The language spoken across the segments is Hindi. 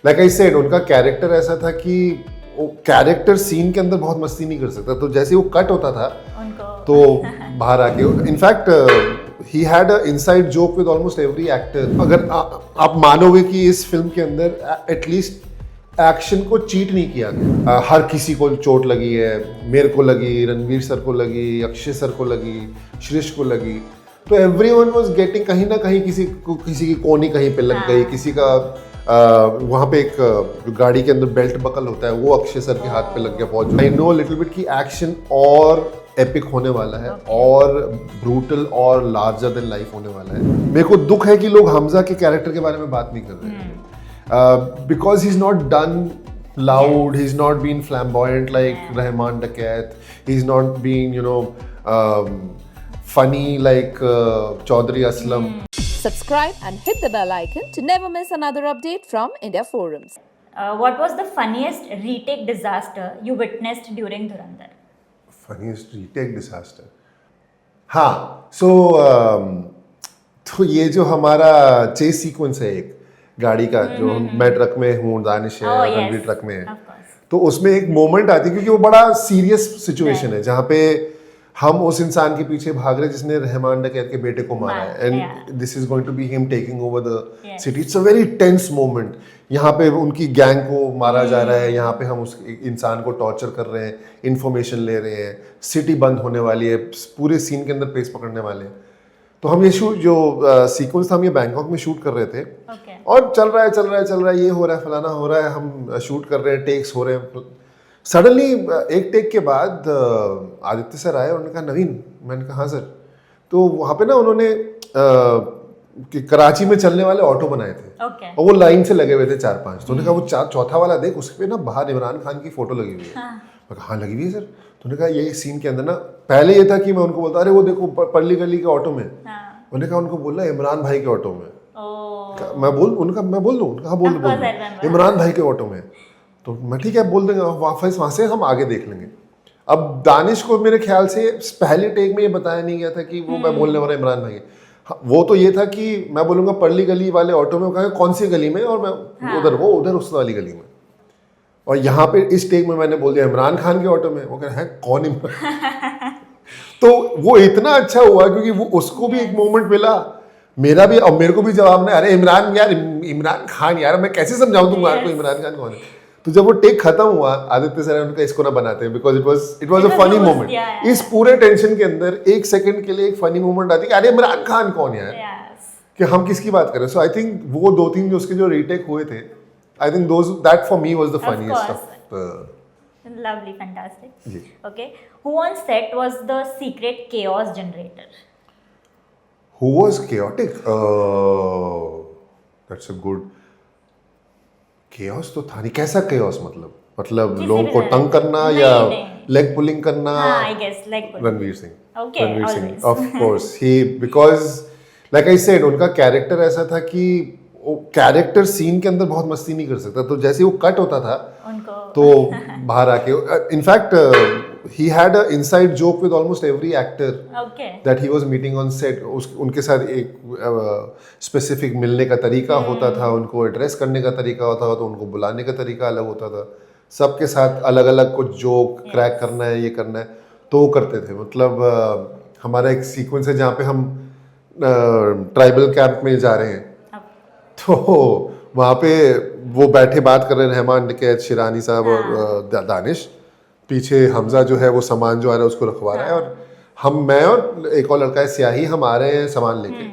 लाइक आई सेड, उनका कैरेक्टर ऐसा था कि वो कैरेक्टर सीन के अंदर बहुत मस्ती नहीं कर सकता, तो जैसे वो कट होता था तो बाहर आके in fact he had a inside joke with almost every actor. अगर आप मानोगे कि इस फिल्म के अंदर एटलीस्ट एक्शन को चीट नहीं किया गया। हर किसी को चोट लगी है, मेरे को लगी, रणवीर सर को लगी, अक्षय सर को लगी, श्रेष को लगी, तो एवरीवन वाज गेटिंग कहीं ना कहीं किसी की कोनी कहीं पे लग गई, किसी का वहाँ पे एक जो गाड़ी के अंदर बेल्ट बकल होता है वो अक्षय सर के हाथ पे लग गया बहुत। आई नो लिटिल बिट कि एक्शन और एपिक होने वाला है और ब्रूटल और लार्जर देन लाइफ होने वाला है। मेरे को दुख है कि लोग हमजा के कैरेक्टर के बारे में बात नहीं कर रहे हैं, because he is not done loud, he's not been flamboyant like Rahman Dakat, he's not been funny like Chaudhary Aslam. Subscribe and hit the bell icon to never miss another update from India Forums. What was the funniest retake disaster you witnessed during Dhurandhar? Funniest retake disaster? हाँ, so तो ये जो हमारा चेस सीक्वेंस है एक गाड़ी का, जो मैं ट्रक में हूँ, दानिश है, रणवीर ट्रक में है, तो उसमें एक मोमेंट आती है क्योंकि वो बड़ा सीरियस सिचुएशन है जहाँ पे हम उस इंसान के पीछे भाग रहे जिसने रहमान डकैत के बेटे को मारा है, and this is going to be him taking over the city. It's a very tense moment. यहाँ पे उनकी गैंग को मारा जा रहा है, यहाँ पे हम उस इंसान को टॉर्चर कर रहे हैं, इंफॉर्मेशन ले रहे हैं, सिटी बंद होने वाली है, पूरे सीन के अंदर पेस पकड़ने वाले हैं। तो हम ये शूट जो सीक्वेंस था हम ये बैंकॉक में शूट कर रहे थे, और चल रहा है, ये हो रहा है, फलाना हो रहा है, हम शूट कर रहे हैं, टेक्स हो रहे हैं। सडनली एक टेक के बाद आदित्य सर आए और उन्होंने कहा नवीन, मैंने कहा हाँ सर। तो वहाँ पे ना उन्होंने कि कराची में चलने वाले ऑटो बनाए थे, और वो लाइन से लगे हुए थे 4-5। तो उन्होंने कहा वो चौथा वाला देख, उस पर ना बाहर इमरान खान की फोटो लगी हुई है। मैं कहा हाँ लगी हुई है सर। तो उन्होंने कहा ये सीन के अंदर ना, पहले ये था कि मैं उनको बोलता अरे वो देखो पल्ली गली के ऑटो में, उन्होंने कहा उनको बोलना इमरान भाई के ऑटो में। मैं बोल दूँ? हाँ बोल इमरान भाई के ऑटो में। तो मैं ठीक है बोल देंगे, वहाँ से हम आगे देख लेंगे। अब दानिश को मेरे ख्याल से पहले टेक में ये बताया नहीं गया था कि वो मैं बोलने वाला इमरान भाई है। वो तो ये था कि मैं बोलूँगा पल्ली गली वाले ऑटो में, कहा कौन सी गली में, और मैं उधर उस वाली गली में। और यहाँ पे इस टेक में मैंने बोल दिया इमरान खान के ऑटो में। वो कह रहे हैं कौन इमरान? तो वो इतना अच्छा हुआ क्योंकि वो उसको भी एक मोमेंट मिला, मेरा भी, और मेरे को भी जवाब नहीं, अरे इमरान खान यार, मैं कैसे समझाऊं तुम आपको इमरान खान कौन है। तो जब वो टेक खत्म हुआ, आदित्य सर उनका इसको ना बनाते हैं, because it was a funny moment. इस पूरे टेंशन के अंदर एक सेकंड के लिए एक फनी मोमेंट आती है कि अरे इमरान खान कौन यार, कि हम किसकी बात कर रहे हैं। सो आई थिंक वो 2-3 जो उसके जो रीटेक हुए थे, I think that for me was the funniest stuff. Lovely, fantastic. Okay, who on set was the secret chaos generator? Who was chaotic? That's a good. Chaos तो था नहीं। कैसा chaos मतलब लोगों को तंग करना या लेग पुलिंग करना? हाँ, I guess leg pulling. Ranveer Singh. Okay, Ranveer Singh, of course. Because like I said, उनका कैरेक्टर ऐसा था कि वो कैरेक्टर सीन के अंदर बहुत मस्ती नहीं कर सकता, तो जैसे वो कट होता था तो बाहर आके in fact he had a inside joke with almost every actor that he was meeting on set. उनके साथ एक स्पेसिफिक मिलने का तरीका होता था, उनको एड्रेस करने का तरीका होता था, तो उनको बुलाने का तरीका अलग होता था। सबके साथ अलग अलग कुछ जोक क्रैक करना है, ये करना है, तो वो करते थे। मतलब हमारा एक सीक्वेंस है जहाँ पे हम ट्राइबल कैंप में जा रहे हैं, तो वहाँ पे वो बैठे बात कर रहे हैं, रहमान डकैत, शिरानी साहब और दानिश, पीछे हमजा जो है वो सामान जो आ रहा है उसको रखवा रहा है, और मैं और एक और लड़का है सियाही, हम आ रहे हैं सामान लेके।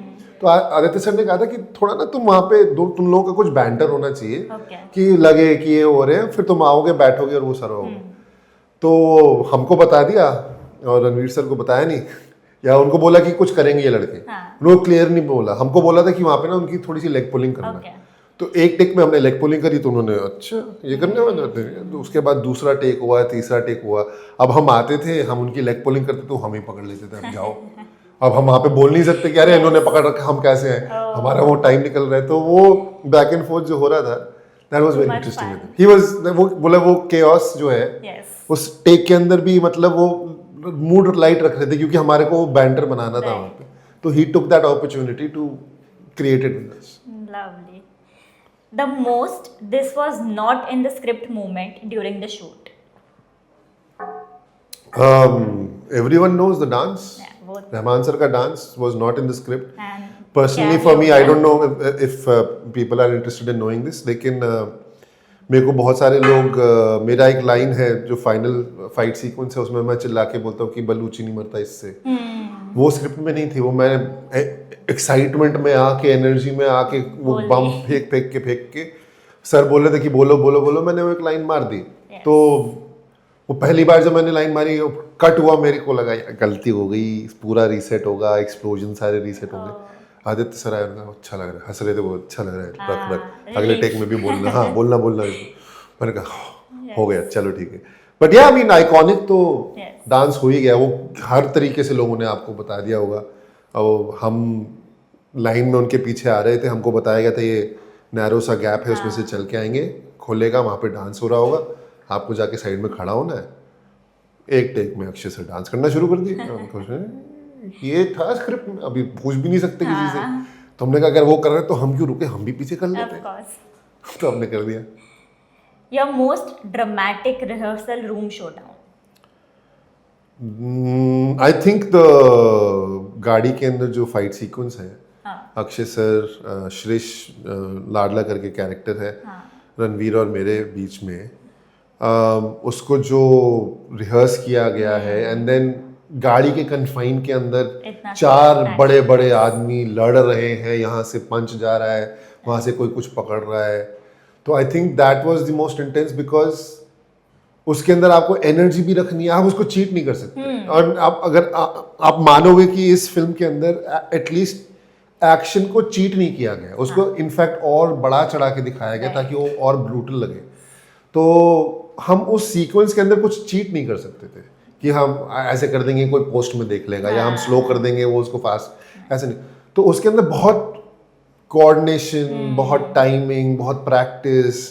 तो आदित्य सर ने कहा था कि थोड़ा ना तुम वहाँ पे तुम लोगों का कुछ बैंटर होना चाहिए, कि लगे कि ये हो रहे हैं, फिर तुम आओगे बैठोगे और वो सर होगा। तो हमको बता दिया और रणवीर सर को बताया नहीं, या उनको बोला कि कुछ करेंगे ये लड़के, उन्होंने क्लियर नहीं बोला। हमको बोला था कि वहाँ पे ना उनकी थोड़ी सी लेग पुलिंग करना। तो एक टेक में हमने लेग पुलिंग करी, तो उन्होंने अच्छा ये करने वाले थे। तो उसके बाद दूसरा टेक हुआ, तीसरा टेक हुआ। अब हम आते थे, हम उनकी लेग पुलिंग करते तो हम ही पकड़ लेते थे, अब जाओ। अब हम वहाँ पे बोल नहीं सकते कि अरे इन्होंने पकड़ रखा, हम कैसे हैं, हमारा वो टाइम निकल रहा है। तो वो बैक एंड फोर्थ जो हो रहा था, that was very interesting. He was वो केओस जो है उस टेक के अंदर भी, मतलब वो मूड लाइट रख रहे थे क्योंकि हमारे को बैंटर बनाना था वहाँ पे। तो he took that opportunity to create it with us. Lovely. the most this was not in the script moment during the shoot? Everyone knows the dance. Yeah, both. Rahman sir ka dance was not in the script. And Personally, cameo for me, I था. don't know if people are interested in knowing this, लेकिन मेरे को बहुत सारे लोग मेरा एक लाइन है जो फाइनल फाइट सीक्वेंस है उसमें मैं चिल्ला के बोलता हूँ कि बलूची नहीं मरता इससे। वो स्क्रिप्ट में नहीं थी, वो मैं एक्साइटमेंट में आके एनर्जी में आके वो बोल बम दी। फेंक के सर बोल रहे थे कि बोलो बोलो बोलो, मैंने वो एक लाइन मार दी। Yes. तो वो पहली बार जब मैंने लाइन मारी कट हुआ, मेरे को लगा यार गलती हो गई, पूरा रीसेट होगा, एक्सप्लोजन सारे रीसेट होंगे। आदित्य सर आए, उन्होंने कहा, अच्छा लग रहा है, हंस रहे थे, वो अच्छा लग रहा है, रख रख अगले टेक में भी बोलना, हाँ बोलना इसको। मैंने कहा हो गया, चलो ठीक है। बट या आई मीन आइकॉनिक तो Yes. डांस हो ही गया, वो हर तरीके से लोगों ने आपको बता दिया होगा। और हम लाइन में उनके पीछे आ रहे थे, हमको बताया गया था ये नैरो सा गैप है, उसमें से चल के आएंगे, खोलेगा, वहाँ पे डांस हो रहा होगा, आपको जाके साइड में खड़ा होना है। एक टेक में अक्षय सर डांस करना शुरू कर दिया। ये था स्क्रिप्ट में, अभी पूछ भी नहीं सकते किसी से। तो हमने कहा अगर वो कर रहे हैं तो हम क्यों रुके, हम भी पीछे कर Of लेते। course. तो हमने कर दिया। Your most dramatic rehearsal room showdown. I think the गाड़ी के अंदर जो फाइट सीक्वेंस है, हाँ. अक्षय सर, श्रेष लाडला करके कैरेक्टर है, हाँ. रणवीर और मेरे बीच में, उसको जो रिहर्स किया गया है, एंड देन गाड़ी के कन्फाइन के अंदर इतना 4 सारा बड़े बड़े आदमी लड़ रहे हैं, यहाँ से पंच जा रहा है, वहाँ से कोई कुछ पकड़ रहा है। तो I think that was the most intense, because उसके अंदर आपको एनर्जी भी रखनी है, आप उसको चीट नहीं कर सकते। और आप अगर आप मानोगे कि इस फिल्म के अंदर एटलीस्ट एक्शन को चीट नहीं किया गया, उसको इनफैक्ट और बड़ा चढ़ा के दिखाया गया ताकि वो और ब्रूटल लगे। तो हम उस सीक्वेंस के अंदर कुछ चीट नहीं कर सकते थे कि हम ऐसे कर देंगे कोई पोस्ट में देख लेगा, या हम स्लो कर देंगे वो उसको फास्ट, ऐसे नहीं। तो उसके अंदर बहुत कोऑर्डिनेशन, बहुत टाइमिंग, बहुत प्रैक्टिस,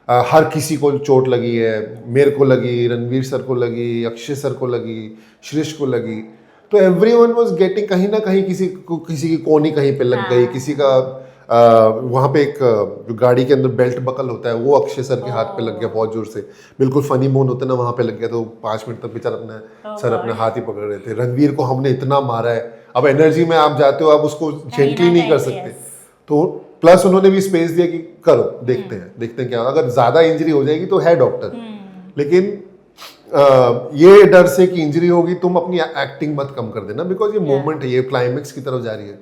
हर किसी को चोट लगी है, मेरे को लगी, रणवीर सर को लगी, अक्षय सर को लगी, श्रेष को लगी। तो एवरीवन वाज गेटिंग, कहीं ना कहीं किसी की कोनी कहीं पे लग गई, किसी का वहाँ पे एक जो गाड़ी के अंदर बेल्ट बकल होता है वो अक्षय सर के हाथ पे लग गया बहुत जोर से, बिल्कुल फनी मोन होता है ना, वहाँ पे लग गया। तो 5 मिनट तक बेचारा अपने हाथ ही पकड़ रहे थे। रणवीर को हमने इतना मारा है, अब एनर्जी में आप जाते हो, आप उसको जेंटली नहीं कर सकते। तो प्लस उन्होंने भी स्पेस दिया कि करो, देखते हैं क्या, अगर ज्यादा इंजरी हो जाएगी तो है डॉक्टर, लेकिन ये डर से कि इंजरी होगी तुम अपनी एक्टिंग मत कम कर देना, बिकॉज ये मोमेंट है, ये क्लाइमेक्स की तरफ जा रही है।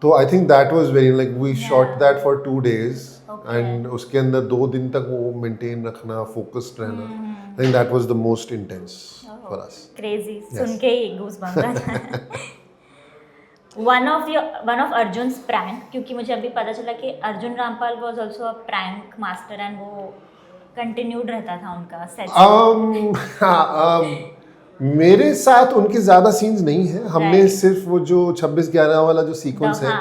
तो I think that was very, like we shot that for 2 days, and उसके अंदर 2 दिन तक वो मेंटेन रखना, फोकस्ड रहना, आई think that was the most intense for us. Crazy. सुन के ही गूज़बम्स आ जाए. one of Arjun's prank, क्योंकि मुझे अभी पता चला कि Arjun Rampal was also a prank master and वो कंटिन्यूड रहता था उनका सेट। मेरे साथ उनके ज्यादा सीन्स नहीं है, हमने सिर्फ वो जो 26/11 वाला जो सीक्वेंस है,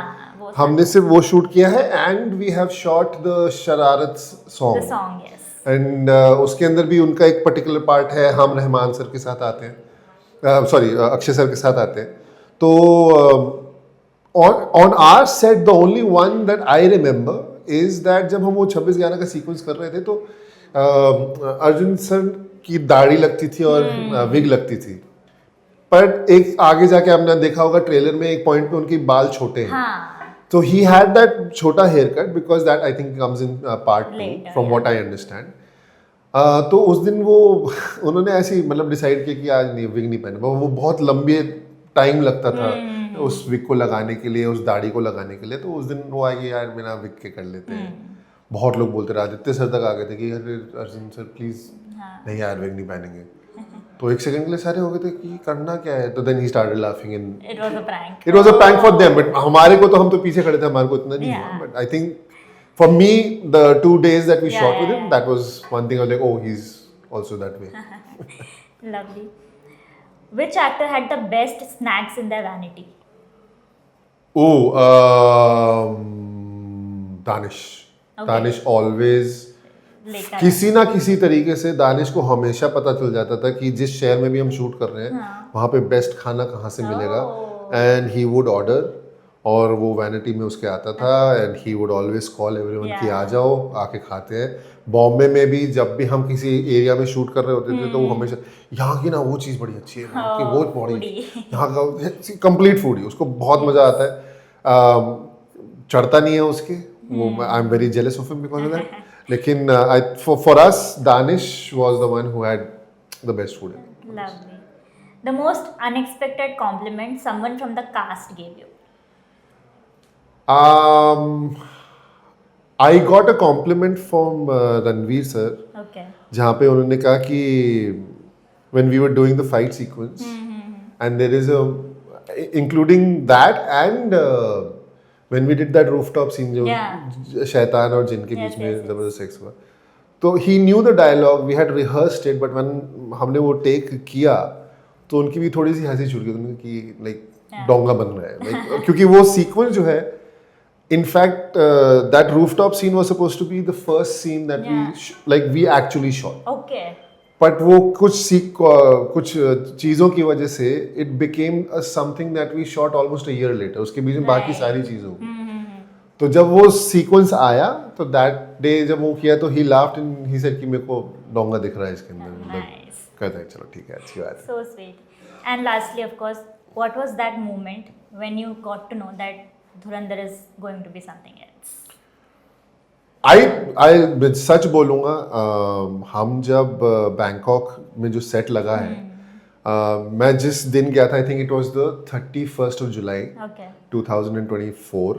हमने सिर्फ वो शूट किया है, and we have shot the Shararat song. Song, yes. And उसके अंदर भी उनका एक पर्टिकुलर पार्ट है, हम रहमान सर के साथ आते हैं, सॉरी अक्षय सर के साथ आते हैं। तो on our set the only one that I remember is that जब हम वो 26/11 का सीक्वेंस कर रहे थे तो अर्जुन सर की दाढ़ी लगती थी और विग लगती थी, पर एक आगे जाके आपने देखा होगा ट्रेलर में एक पॉइंट पे उनके बाल छोटे हैं। तो ही हैड दैट छोटा hair cut because that I think comes in part 2 from what I understand. तो उस दिन वो उन्होंने ऐसे ही मतलब डिसाइड किया कि आज नहीं विग नहीं पहना, वो बहुत लंबे टाइम लगता था उस विग को लगाने के लिए, उस दाढ़ी को लगाने के लिए। तो उस दिन वो आए यार बिना विग के कर लेते हैं। बहुत लोग बोलते रहे, आदित्य सर तक आ गए थे कि अर्जुन सर प्लीज नहीं यार विग नहीं पहनेंगे। तो एक सेकंड के लिए सारे हो गए थे कि करना क्या है, तो then he started laughing and it was a prank for them, but हमारे को तो हम तो पीछे खड़े थे, हमारे को इतना नहीं हुआ। But I think for me the 2 days that we shot with him, that was one thing I was like, oh, he's also that way. Lovely. Which actor had the best snacks in their vanity? Danish. Danish always लेकर किसी ना किसी तरीके से दानिश को हमेशा पता चल जाता था कि जिस शहर में भी हम शूट कर रहे हैं वहाँ पे बेस्ट खाना कहाँ से मिलेगा, एंड ही वुड ऑर्डर। और वो वैनिटी में उसके आता था and he would always call everyone कि आ जाओ आके खाते हैं। बॉम्बे में भी जब भी हम किसी एरिया में शूट कर रहे होते थे तो वो हमेशा यहाँ की ना वो चीज़ बड़ी अच्छी है, यहाँ की वो बड़ी, यहाँ का कंप्लीट फूडी, उसको बहुत मज़ा आता है। चढ़ता नहीं है उसके, वो I am very jealous of him because of that. लेकिन for us Danish was the one who had the best food. Lovely. The most unexpected compliment someone from the cast gave you. I got a compliment from Ranveer sir, Okay. जहाँ पे उन्होंने कहा कि when we were doing the fight sequence and there is a including that and when we did that rooftop scene जो Yeah. शैतान और जिन के Yes, बीच में yes, yes. जबरदस्त सेक्स हुआ, तो he knew the dialogue, we had rehearsed it, but when हमने वो टेक किया तो उनकी भी थोड़ी सी हंसी छूट गई, उन्होंने कि लाइक डोंगा बन रहा है like, क्योंकि वो सीक्वेंस जो है, in fact that rooftop scene was supposed to be the first scene that we actually shot, Okay. but वो कुछ चीज़ों की वजह से it became something that we shot almost a year later, उसके बीच में बाकी सारी चीज़ हो गई। तो जब वो सीक्वेंस आया तो दैट डे जब वो किया तो ही लाफ्ड एंड ही सेड कि मेरे को डोंगा दिख रहा है इसके अंदर, मतलब Nice. कहता है चलो ठीक है अच्छी बात है। So sweet. And lastly, of course, what was that moment when you got to know that Dhurandhar is going to be something else? आई सच बोलूँगा, हम जब बैंकॉक में जो सेट लगा है, मैं जिस दिन गया था, आई think it was the 31st of July Okay. 2024,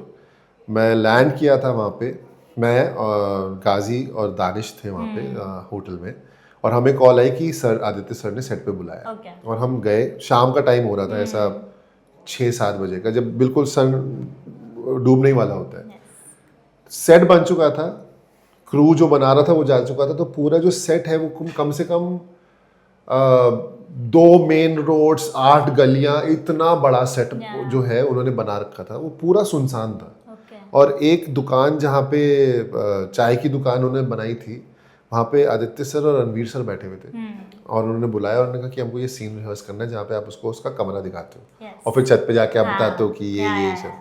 मैं लैंड किया था वहाँ पे, मैं गाजी और दानिश थे वहाँ पे होटल में, और हमें कॉल आई कि सर आदित्य सर ने सेट पे बुलाया। Okay. और हम गए, शाम का टाइम हो रहा था, ऐसा 6-7 बजे का, जब बिल्कुल सन डूबने ही वाला होता है। Yes. सेट बन चुका था, क्रू जो बना रहा था वो जा चुका था, तो पूरा जो सेट है वो कम से कम 2 मेन रोड्स, 8 गलियां, इतना बड़ा सेट जो है उन्होंने बना रखा था, वो पूरा सुनसान था। Okay. और एक दुकान जहाँ पे चाय की दुकान उन्होंने बनाई थी, वहाँ पे आदित्य सर और रणवीर सर बैठे हुए थे, और उन्होंने बुलाया और उन्होंने कहा कि हमको ये सीन रिहर्स करना है जहाँ पे आप उसको उसका कमरा दिखाते हो, Yes. और फिर छत पे जाके आप बताते हो कि ये सब,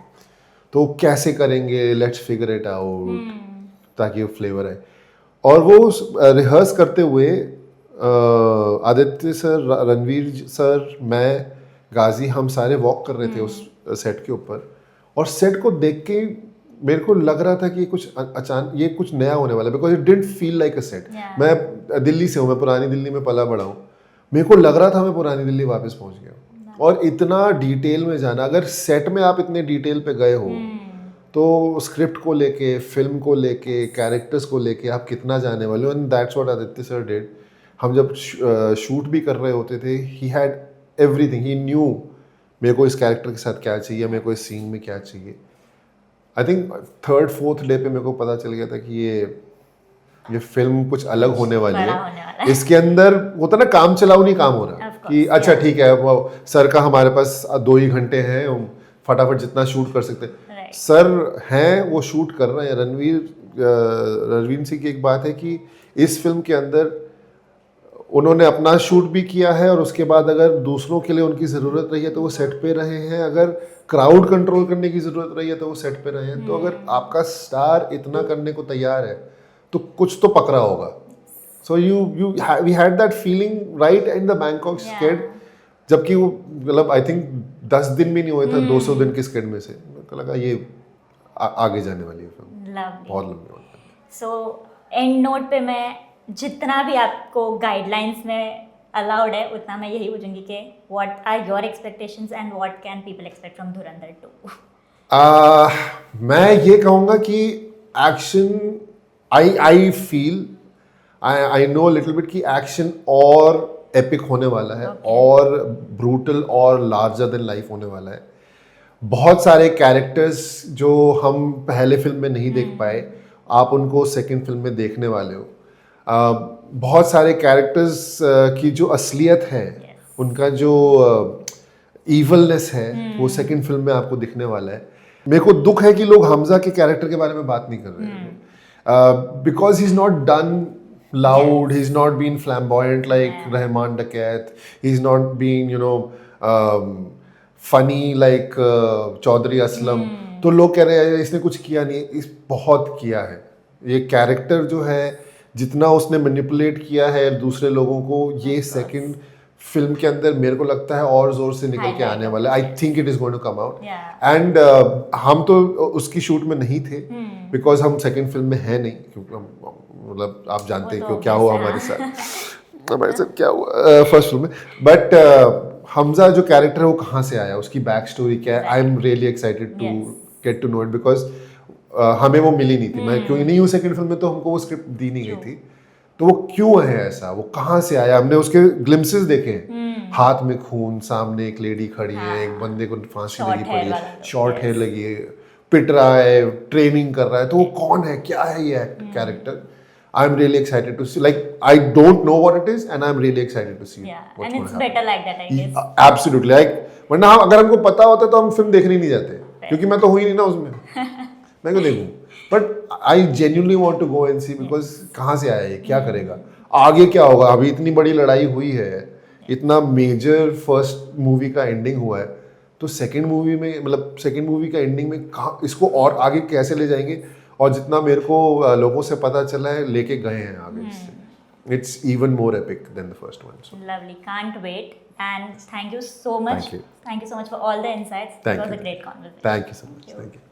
तो कैसे करेंगे, लेट्स फिगर इट आउट, ताकि वो फ्लेवर आए। और वो रिहर्स करते हुए आदित्य सर, रणवीर सर, मैं, गाजी, हम सारे वॉक कर रहे थे उस सेट के ऊपर, और सेट को देख के मेरे को लग रहा था कि कुछ अचानक ये कुछ नया होने वाला है, because it didn't feel like a set. मैं दिल्ली से हूँ, मैं पुरानी दिल्ली में पला बड़ा हूँ, मेरे को लग रहा था मैं पुरानी दिल्ली वापस पहुँच गया हूँ। और इतना डिटेल में जाना, अगर सेट में आप इतने डिटेल पे गए हो तो स्क्रिप्ट को लेके, फिल्म को लेके, कैरेक्टर्स को लेके आप कितना जाने वाले हो, and that's what Aditya sir did. हम जब शूट भी कर रहे होते थे, he had everything, he new मेरे को इस कैरेक्टर के साथ क्या चाहिए, मेरे को इस सीन में क्या चाहिए। आई थिंक 3rd-4th डे पे मेरे को पता चल गया था कि ये फिल्म कुछ अलग होने वाली बड़ा है। होने वाला है। इसके अंदर होता ना काम चलाऊ नहीं काम हो रहा Of course, कि अच्छा ठीक है, वो सर का हमारे पास 2 ही घंटे हैं, हम फटाफट जितना शूट कर सकते हैं। Right. सर हैं, वो शूट कर रहे हैं। रणवीर सिंह की एक बात है कि इस फिल्म के अंदर उन्होंने अपना शूट भी किया है, और उसके बाद अगर दूसरों के लिए उनकी ज़रूरत रही है तो वो सेट पे रहे हैं, अगर क्राउड कंट्रोल करने की ज़रूरत रही है तो वो सेट पे रहे हैं। तो अगर आपका स्टार इतना करने को तैयार है तो कुछ तो पकड़ा होगा। So we had that feeling right in the Bangkok sked, जबकि वो मतलब आई थिंक 10 दिन भी नहीं हुए थे 200 दिन के स्केड में से। मेरे को लगा ये आगे जाने वाली है फिल्म, बहुत लंबी होने वाली है। सो एंड नोट पे मैं जितना भी आपको गाइडलाइंस में अलाउड है उतना मैं यही पूछूंगी कि what are your expectations and what can people expect from Dhurandhar 2? मैं ये कहूँगा कि action, I feel, I know little bit कि एक्शन और एपिक होने वाला है, और ब्रूटल और लार्जर देन लाइफ होने वाला है। बहुत सारे कैरेक्टर्स जो हम पहले फिल्म में नहीं देख पाए, आप उनको सेकंड फिल्म में देखने वाले हो। बहुत सारे कैरेक्टर्स की जो असलियत है, उनका जो ईवलनेस है, वो सेकंड फिल्म में आपको दिखने वाला है। मेरे को दुख है कि लोग हमजा के कैरेक्टर के बारे में बात नहीं कर रहे हैं, because he is not done loud, he's not been flamboyant like Rahman Dakait, he's not been funny like Chaudhary Aslam, तो लोग कह रहे हैं इसने कुछ किया नहीं, इस बहुत किया है ये कैरेक्टर जो है, जितना उसने मैनिपुलेट किया है दूसरे लोगों को, ये सेकंड फिल्म के अंदर मेरे को लगता है और जोर से निकल के आने वाला है। I think it is going to come out and हम तो उसकी शूट में नहीं थे बिकॉज हम सेकंड फिल्म में है नहीं, क्योंकि हम मतलब आप जानते हैं तो क्यों क्या हुआ हमारे साथ क्या हुआ फर्स्ट फिल्म में। बट हमजा जो कैरेक्टर है वो कहाँ से आया, उसकी बैक स्टोरी क्या है, I am really excited to get to know it because हमें वो मिली नहीं थी। मैं क्यों नहीं हूँ सेकंड फिल्म में, तो हमको वो स्क्रिप्ट दी नहीं गई थी, तो वो क्यों है ऐसा, वो कहाँ से आया। हमने उसके ग्लिम्सेस देखे हैं, हाथ में खून, सामने एक लेडी खड़ी है, एक बंदे को फांसी लगी पड़ी है, शॉर्ट हेयर लगी है, पिट रहा है, ट्रेनिंग कर रहा है, तो वो कौन है, क्या है ये character. I am really excited to see, like I don't know what it is and I am really excited to see and it's better like that, I guess. Absolutely, like वरना अगर हमको पता होता तो हम फिल्म देखने नहीं जाते, क्योंकि मैं तो हुई नहीं ना उसमें, मैं क्यों देखूं। But I genuinely want to go and see because कहाँ से आया ये, क्या करेगा, आगे क्या होगा। अभी इतनी बड़ी लड़ाई हुई है, इतना मेजर फर्स्ट मूवी का एंडिंग हुआ है, तो सेकंड मूवी में, मतलब सेकंड मूवी का एंडिंग में कहाँ इसको और आगे कैसे ले जाएंगे। और जितना मेरे को लोगों से पता चला है, लेके गए हैं आगे इससे, it's even more epic than the first one. So Lovely, can't wait, and thank you so much. Thank you. Thank you so much for all the insights. Thank It was you. a great conversation. Thank you so much, thank you.